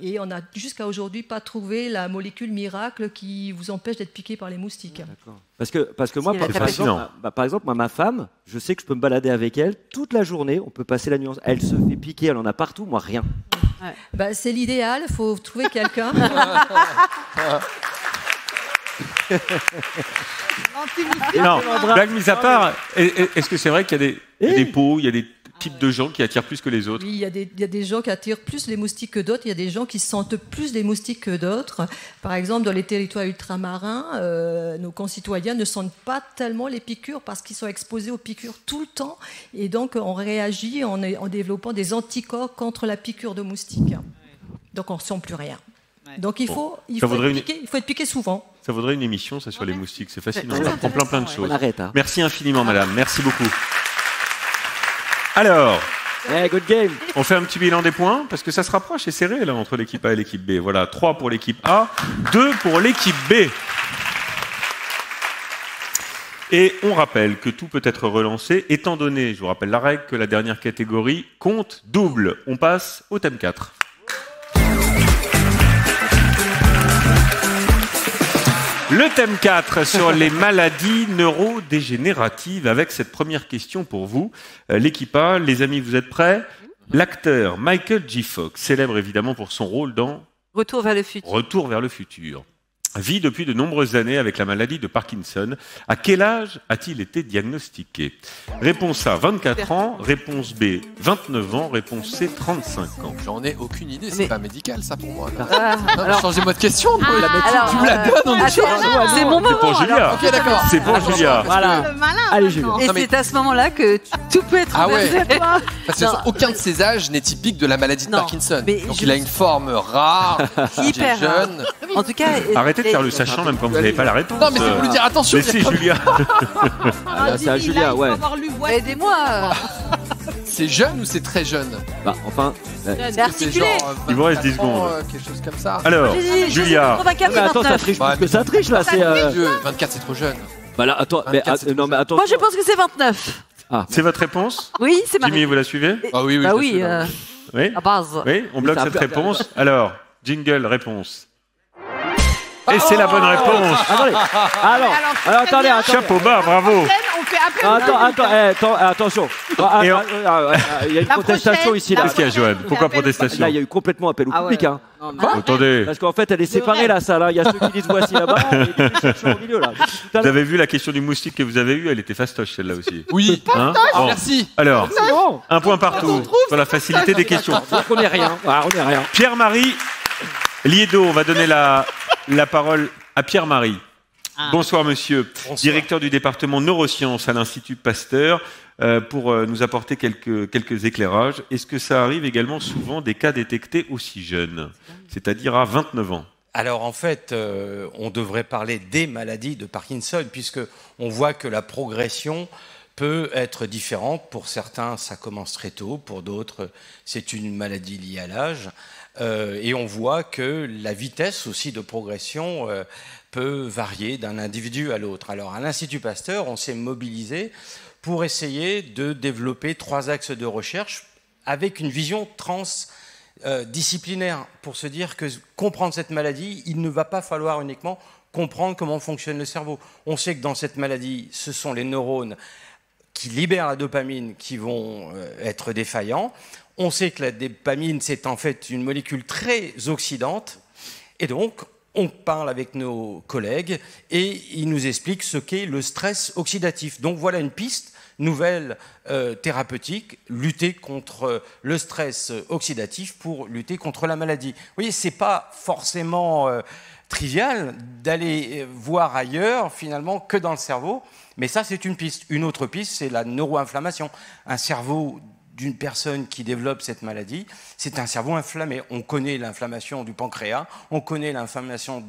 et on n'a jusqu'à aujourd'hui pas trouvé la molécule miracle qui vous empêche d'être piqué par les moustiques. D'accord. Parce que moi, par exemple, ma femme, je sais que je peux me balader avec elle toute la journée, on peut passer la nuit ensemble. Elle se fait piquer, elle en a partout, moi rien. Ouais. C'est l'idéal, il faut trouver quelqu'un. Non, blague mise à part, est-ce que c'est vrai qu'il y a des peaux, il y a des type de gens qui attirent plus que les autres? Oui, il y a des gens qui attirent plus les moustiques que d'autres. Il y a des gens qui sentent plus les moustiques que d'autres. Par exemple, dans les territoires ultramarins, nos concitoyens ne sentent pas tellement les piqûres parce qu'ils sont exposés aux piqûres tout le temps. Et donc, on réagit en développant des anticorps contre la piqûre de moustique. Donc, on ne sent plus rien. Donc, il faut être piqué souvent. Ça vaudrait une émission, ça, sur les moustiques. C'est fascinant. On apprend plein de choses. On arrête, hein. Merci infiniment, madame. Merci beaucoup. Alors, good game. on fait un petit bilan des points, parce que ça se rapproche et serré là, entre l'équipe A et l'équipe B. Voilà, 3 pour l'équipe A, 2 pour l'équipe B. Et on rappelle que tout peut être relancé, étant donné, je vous rappelle la règle, que la dernière catégorie compte double. On passe au thème 4. Le thème 4 sur les maladies neurodégénératives, avec cette première question pour vous. L'équipe A, les amis, vous êtes prêts? L'acteur Michael J. Fox, célèbre évidemment pour son rôle dans Retour vers le futur. Retour vers le futur, vit depuis de nombreuses années avec la maladie de Parkinson. À quel âge a-t-il été diagnostiqué? Réponse A, 24 ans. Réponse B, 29 ans. Réponse C, 35 ans. J'en ai aucune idée, c'est pas médical ça pour moi. Alors, changez-moi de question. Tu alors, me la donnes. c'est mon moment. C'est pour Julia. Ok, d'accord. C'est pour Julia. Voilà. Allez, Julia. Et c'est à ce moment-là que tout peut être inversé à toi. Parce que aucun de ces âges n'est typique de la maladie de Non, Parkinson. mais Donc il a une forme rare, hyper jeune. En tout cas, Arrêtez de faire le sachant même quand vous n'avez pas la réponse. Non mais c'est pour lui dire attention. Laissez Julia. Là, c'est à Julia, ouais. aidez-moi. C'est jeune ou c'est très jeune? Bah, enfin, C'est articulé. Il vous reste 10 secondes. Quelque chose comme ça. Alors, Julia. 84 mais et attends, ça 29. triche plus que ça triche là. C'est. 24 c'est trop jeune. Bah là, attends, mais 24, c'est non, mais attends. Moi, je pense que c'est 29. C'est votre réponse? Oui, c'est ma Jimmy, vous la suivez? Ah oui, oui. Bah je oui, suis là. Oui. à base. Oui, on bloque Ça cette a- réponse. Alors, jingle, réponse. Et c'est la bonne réponse. Alors, attendez. Chapeau bas, bravo. On fait appel. Attention. Il y a une protestation ici là. Qu'est-ce qu'il y a, Joanne? Pourquoi protestation? Là, il y a eu complètement appel au public. Hein. Attendez, Parce qu'en fait, elle est séparée la salle. Hein. Il y a ceux qui disent voici là-bas et les chercheurs au milieu là. Depuis tout à vous l'heure. avez vu la question du moustique que vous avez eue? Elle était fastoche celle-là aussi. Oui. Hein? Bon. Merci. Alors, C'est bon. un point partout sur la facilité des questions. Donc on n'est rien. Voilà, on n'est rien. Pierre-Marie Liedo, on va donner la parole à Pierre-Marie. Bonsoir monsieur, directeur du département neurosciences à l'Institut Pasteur, pour nous apporter quelques éclairages. Est-ce que ça arrive également souvent des cas détectés aussi jeunes, c'est-à-dire à 29 ans? Alors en fait, on devrait parler des maladies de Parkinson, puisque on voit que la progression peut être différente. Pour certains, ça commence très tôt, pour d'autres, c'est une maladie liée à l'âge. Et on voit que la vitesse aussi de progression peut varier d'un individu à l'autre. Alors à l'Institut Pasteur, on s'est mobilisé pour essayer de développer 3 axes de recherche avec une vision transdisciplinaire, pour se dire que comprendre cette maladie, il ne va pas falloir uniquement comprendre comment fonctionne le cerveau. On sait que dans cette maladie, ce sont les neurones qui libèrent la dopamine qui vont être défaillants. On sait que la dopamine, c'est en fait une molécule très oxydante. Et donc, on parle avec nos collègues et ils nous expliquent ce qu'est le stress oxydatif. Donc voilà une piste nouvelle thérapeutique, lutter contre le stress oxydatif pour lutter contre la maladie. Vous voyez, ce n'est pas forcément trivial d'aller voir ailleurs, finalement, que dans le cerveau. Mais ça, c'est une piste. Une autre piste, c'est la neuroinflammation. Un cerveau d'une personne qui développe cette maladie, c'est un cerveau inflammé. On connaît l'inflammation du pancréas, on connaît l'inflammation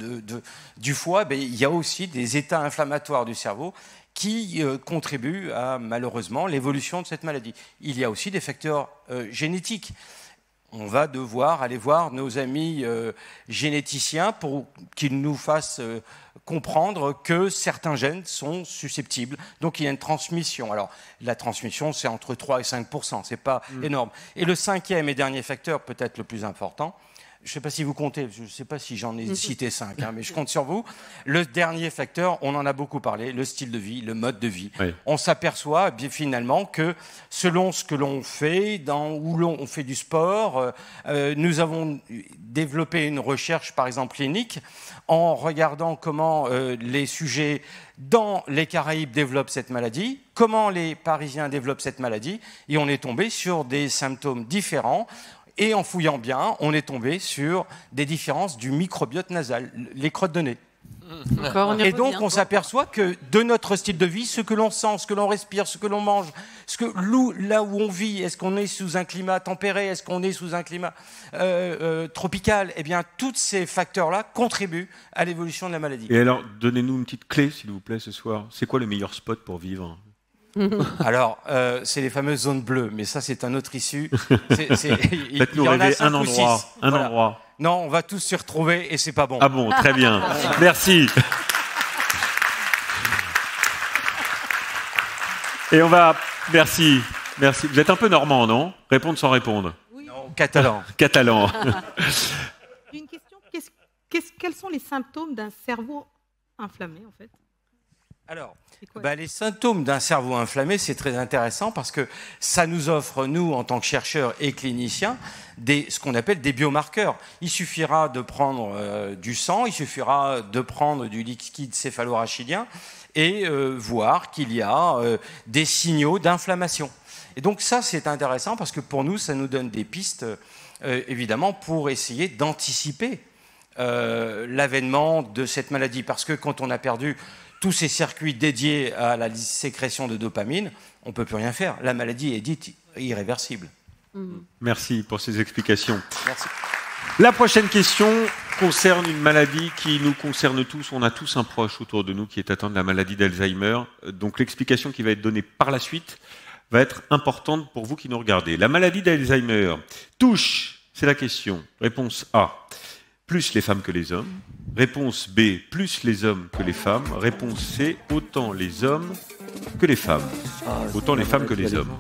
du foie, mais il y a aussi des états inflammatoires du cerveau qui contribuent à, malheureusement, l'évolution de cette maladie. Il y a aussi des facteurs génétiques. On va devoir aller voir nos amis généticiens pour qu'ils nous fassent comprendre que certains gènes sont susceptibles. Donc il y a une transmission. Alors la transmission, c'est entre 3 et 5%, c'est pas énorme. Et le 5e et dernier facteur, peut-être le plus important, je ne sais pas si vous comptez, je ne sais pas si j'en ai cité 5, mais je compte sur vous. Le dernier facteur, on en a beaucoup parlé, le style de vie, le mode de vie. Oui. On s'aperçoit finalement que selon ce que l'on fait, où on fait du sport, nous avons développé une recherche, par exemple clinique, en regardant comment les sujets dans les Caraïbes développent cette maladie, comment les Parisiens développent cette maladie, et on est tombé sur des symptômes différents. Et en fouillant bien, on est tombé sur des différences du microbiote nasal, les crottes de nez. Et donc, on s'aperçoit que de notre style de vie, ce que l'on sent, ce que l'on respire, ce que l'on mange, là où on vit, est-ce qu'on est sous un climat tempéré, est-ce qu'on est sous un climat tropical, eh bien, tous ces facteurs-là contribuent à l'évolution de la maladie. Et alors, donnez-nous une petite clé, s'il vous plaît, ce soir. C'est quoi le meilleur spot pour vivre ? Alors, c'est les fameuses zones bleues, mais ça, c'est un autre issue. Faites-nous rêver un endroit. Non, on va tous se retrouver et c'est pas bon. Ah bon, très bien. Merci. Et on va... Merci. Vous êtes un peu normand, non ? Répondre sans répondre. Oui. Non, catalan. Catalan. Une question, quels sont les symptômes d'un cerveau inflammé, en fait ? Alors, les symptômes d'un cerveau inflammé, c'est très intéressant parce que ça nous offre, nous, en tant que chercheurs et cliniciens, ce qu'on appelle des biomarqueurs. Il suffira de prendre du sang, il suffira de prendre du liquide céphalorachidien et voir qu'il y a des signaux d'inflammation. Et donc ça, c'est intéressant parce que pour nous, ça nous donne des pistes, évidemment, pour essayer d'anticiper l'avènement de cette maladie. Parce que quand on a perdu tous ces circuits dédiés à la sécrétion de dopamine, on ne peut plus rien faire. La maladie est dite irréversible. Merci pour ces explications. Merci. La prochaine question concerne une maladie qui nous concerne tous. On a tous un proche autour de nous qui est atteint de la maladie d'Alzheimer. Donc l'explication qui va être donnée par la suite va être importante pour vous qui nous regardez. La maladie d'Alzheimer touche, c'est la question. Réponse A, plus les femmes que les hommes. Réponse B, plus les hommes que les femmes. Réponse C, autant les hommes que les femmes. Autant les femmes que les hommes.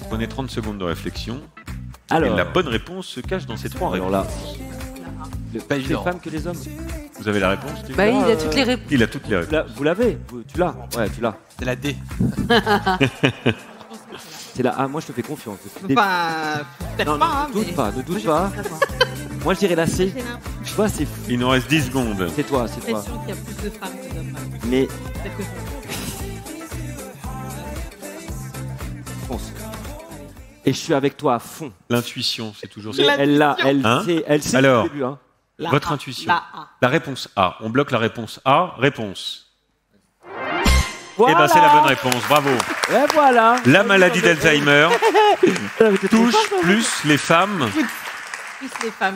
Prenez 30 secondes de réflexion. Alors, et la bonne réponse se cache dans ces trois réponses. Plus les femmes que les hommes. Vous avez la réponse ? Il a toutes les réponses. Il a toutes les réponses. Vous l'avez ? Tu l'as ? Ouais, tu l'as. C'est la D. C'est la A, moi je te fais confiance. Peut-être pas, ne doute pas. Moi je dirais la C. Tu vois, c'est fou. Il nous reste 10 secondes. C'est toi. J'ai l'impression qu'il y a plus de femmes que d'hommes. Mais... Pense. Et je suis avec toi à fond. L'intuition, c'est toujours ça. Elle sait alors, au début. Hein. Votre intuition. La réponse A. On bloque la réponse A. Réponse. Voilà. Eh bien, c'est la bonne réponse. Bravo. Et voilà. La maladie d'Alzheimer touche plus les femmes.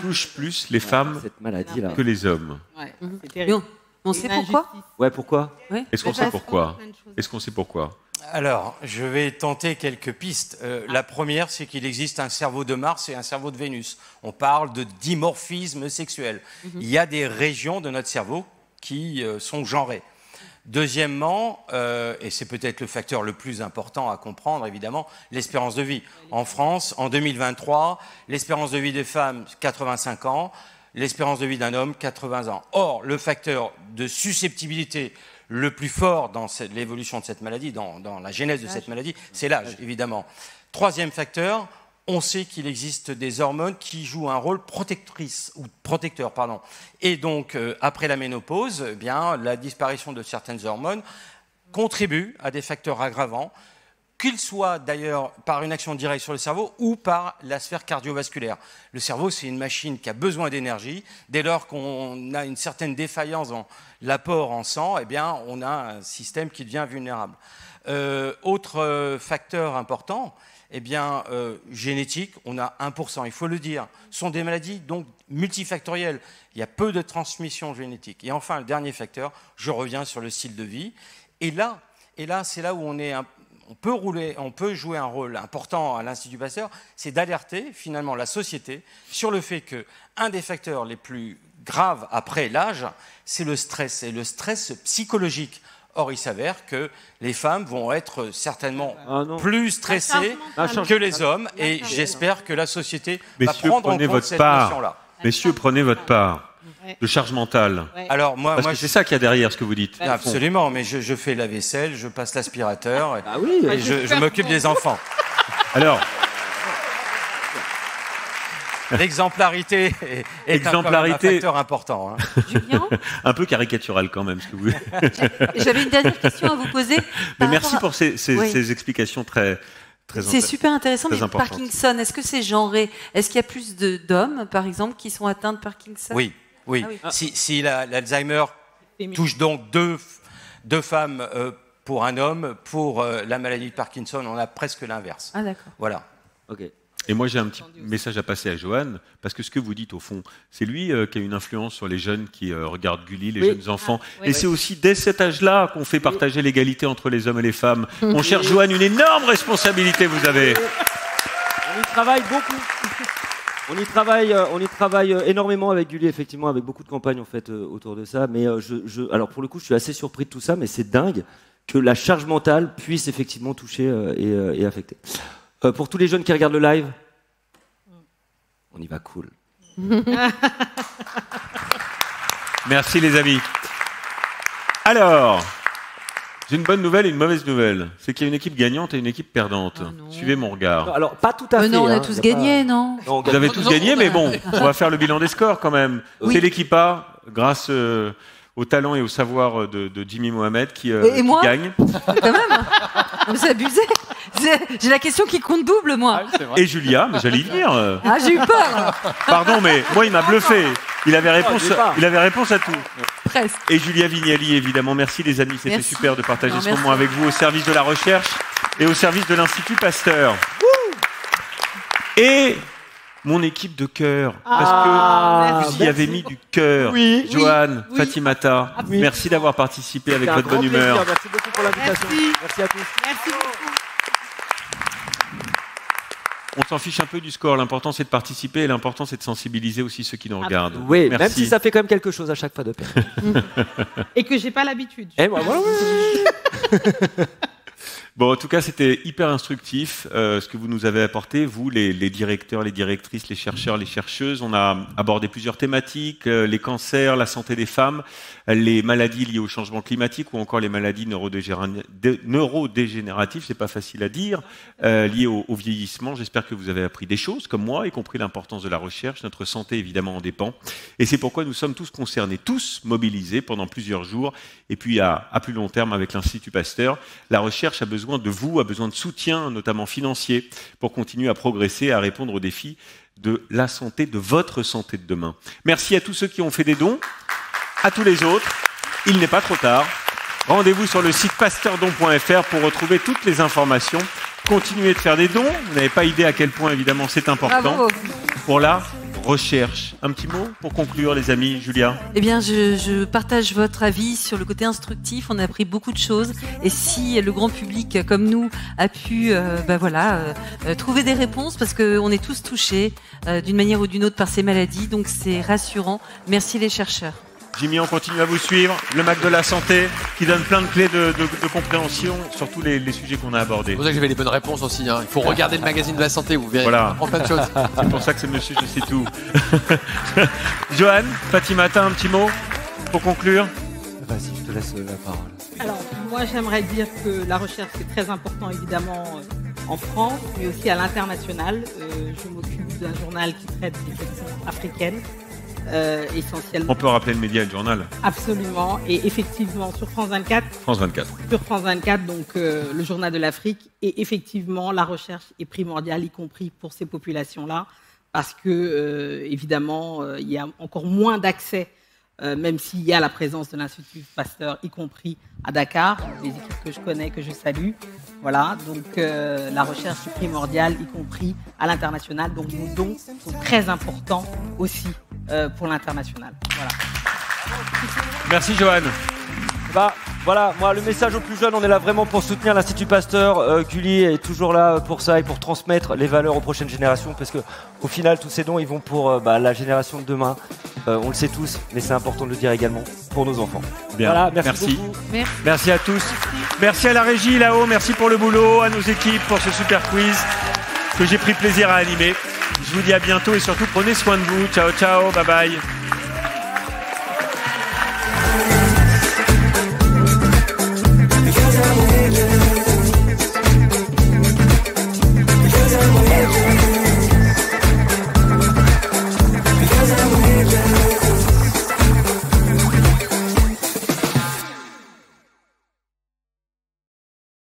Touche plus les femmes cette maladie-là que les hommes. Ouais, c'est terrible. On sait pourquoi ? Ouais, pourquoi ? Ouais. Est-ce qu'on sait pourquoi ? Est-ce qu'on sait pourquoi ? Alors, je vais tenter quelques pistes. La première, c'est qu'il existe un cerveau de Mars et un cerveau de Vénus. On parle de dimorphisme sexuel. Il y a des régions de notre cerveau qui sont genrées. Deuxièmement, et c'est peut-être le facteur le plus important à comprendre, évidemment, l'espérance de vie. En France, en 2023, l'espérance de vie des femmes, 85 ans, l'espérance de vie d'un homme, 80 ans. Or, le facteur de susceptibilité le plus fort dans l'évolution de cette maladie, dans la genèse de cette maladie, c'est l'âge, évidemment. Troisième facteur, on sait qu'il existe des hormones qui jouent un rôle protecteur. Et donc, après la ménopause, eh bien, la disparition de certaines hormones contribue à des facteurs aggravants, qu'ils soient d'ailleurs par une action directe sur le cerveau ou par la sphère cardiovasculaire. Le cerveau, c'est une machine qui a besoin d'énergie. Dès lors qu'on a une certaine défaillance dans l'apport en sang, eh bien, on a un système qui devient vulnérable. Autre facteur important, eh bien, génétique, on a 1%, il faut le dire. Ce sont des maladies donc multifactorielles. Il y a peu de transmission génétique. Et enfin, le dernier facteur, je reviens sur le style de vie. Et là c'est là où on peut jouer un rôle important à l'Institut Pasteur, c'est d'alerter finalement la société sur le fait qu'un des facteurs les plus graves après l'âge, c'est le stress, et le stress psychologique. Or, il s'avère que les femmes vont être certainement plus stressées que les hommes, et j'espère que la société va prendre en compte cette notion-là. Messieurs, prenez votre part de charge mentale. Alors, Parce que c'est ça qu'il y a derrière ce que vous dites. Absolument, mais je fais la vaisselle, je passe l'aspirateur, et je m'occupe des enfants. Alors... L'exemplarité est un facteur important. Hein. Julien ? Un peu caricatural quand même, ce que vous... J'avais une dernière question à vous poser. Mais merci pour ces explications très c'est super intéressant, mais importantes. Parkinson, est-ce que c'est genré ? Est-ce qu'il y a plus d'hommes, par exemple, qui sont atteints de Parkinson ? Oui. Ah oui. Si l'Alzheimer touche donc deux femmes pour un homme, pour la maladie de Parkinson, on a presque l'inverse. Ah d'accord. Voilà. Ok. Et moi, j'ai un petit message à passer à Johan, parce que ce que vous dites, au fond, c'est lui qui a une influence sur les jeunes qui regardent Gulli, les jeunes enfants. C'est aussi dès cet âge-là qu'on fait partager l'égalité entre les hommes et les femmes. Mon cher Johan, une énorme responsabilité vous avez. On y travaille beaucoup. On y travaille énormément avec Gulli, effectivement, avec beaucoup de campagnes en fait autour de ça. Mais alors pour le coup, je suis assez surpris de tout ça, mais c'est dingue que la charge mentale puisse effectivement toucher et affecter. Pour tous les jeunes qui regardent le live, on y va cool. Merci les amis. Alors, j'ai une bonne nouvelle et une mauvaise nouvelle. C'est qu'il y a une équipe gagnante et une équipe perdante. Suivez mon regard. Non, alors, pas tout à fait. Non, on a tous gagné, non ? Vous avez tous gagné, mais bon, on va faire le bilan des scores quand même. Oui. C'est l'équipe A, grâce au talent et au savoir de Jimmy Mohamed qui gagne. Quand même. C'est abusé. J'ai la question qui compte double, moi. Et Julia, mais j'allais y venir. Ah, j'ai eu peur. Pardon, mais moi, il m'a bluffé. Il avait réponse à tout. Presque. Et Julia Vignali, évidemment. Merci les amis, c'était super de partager ce moment avec vous au service de la recherche et au service de l'Institut Pasteur. Et mon équipe de cœur, parce que vous y avez mis du cœur. Johan, Fatimata, merci d'avoir participé avec votre bonne humeur. Plaisir. Merci beaucoup pour l'invitation. Merci à tous. Merci beaucoup. On s'en fiche un peu du score, l'important c'est de participer et l'important c'est de sensibiliser aussi ceux qui nous regardent. Oui, merci. même si ça fait quand même quelque chose à chaque fois de perdre. Et que j'ai pas l'habitude. Et moi, voilà. Bon, en tout cas, c'était hyper instructif ce que vous nous avez apporté, vous, les directeurs, les directrices, les chercheurs, les chercheuses. On a abordé plusieurs thématiques, les cancers, la santé des femmes, les maladies liées au changement climatique ou encore les maladies neurodégénératives, c'est pas facile à dire, liées au vieillissement. J'espère que vous avez appris des choses, comme moi, y compris l'importance de la recherche. Notre santé, évidemment, en dépend. Et c'est pourquoi nous sommes tous concernés, tous mobilisés pendant plusieurs jours. Et puis, à plus long terme, avec l'Institut Pasteur, la recherche a besoin de vous, a besoin de soutien, notamment financier, pour continuer à progresser, à répondre aux défis de la santé, de votre santé de demain. Merci à tous ceux qui ont fait des dons, à tous les autres. Il n'est pas trop tard. Rendez-vous sur le site pasteurdon.fr pour retrouver toutes les informations. Continuez de faire des dons. Vous n'avez pas idée à quel point, évidemment, c'est important. Bravo. Pour la recherche. Un petit mot pour conclure, les amis, Julia? Eh bien, je partage votre avis sur le côté instructif. On a appris beaucoup de choses. Et si le grand public, comme nous, a pu trouver des réponses, parce qu'on est tous touchés d'une manière ou d'une autre par ces maladies, donc c'est rassurant. Merci les chercheurs. Jimmy, on continue à vous suivre. Le Mac de la santé qui donne plein de clés de compréhension sur tous les sujets qu'on a abordés. C'est pour ça que j'avais les bonnes réponses aussi. Il faut regarder le magazine de la santé, vous verrez. Voilà. On apprend plein de choses. C'est pour ça que c'est monsieur, je sais tout. Johan, Fatimata, un petit mot pour conclure? Vas-y, je te laisse la parole. Alors, moi, j'aimerais dire que la recherche, c'est très important, évidemment, en France, mais aussi à l'international. Je m'occupe d'un journal qui traite des questions africaines. Essentiellement. On peut rappeler le média et le journal. Absolument. Et effectivement, sur France 24. France 24. Sur France 24, donc le journal de l'Afrique. Et effectivement, la recherche est primordiale, y compris pour ces populations-là, parce que, évidemment, il y a encore moins d'accès, même s'il y a la présence de l'Institut Pasteur, y compris à Dakar, des équipes que je connais, que je salue. Voilà, donc la recherche est primordiale, y compris à l'international. Donc nos dons sont très importants aussi pour l'international. Voilà. Merci Johan. Bah. Voilà, moi, le message aux plus jeunes, on est là vraiment pour soutenir l'Institut Pasteur. Gulli est toujours là pour ça et pour transmettre les valeurs aux prochaines générations, parce que au final, tous ces dons, ils vont pour la génération de demain. On le sait tous, mais c'est important de le dire également pour nos enfants. Bien. Voilà, Merci. beaucoup. Merci à tous. Merci à la régie là-haut, merci pour le boulot, à nos équipes pour ce super quiz que j'ai pris plaisir à animer. Je vous dis à bientôt et surtout prenez soin de vous. Ciao, ciao, bye bye.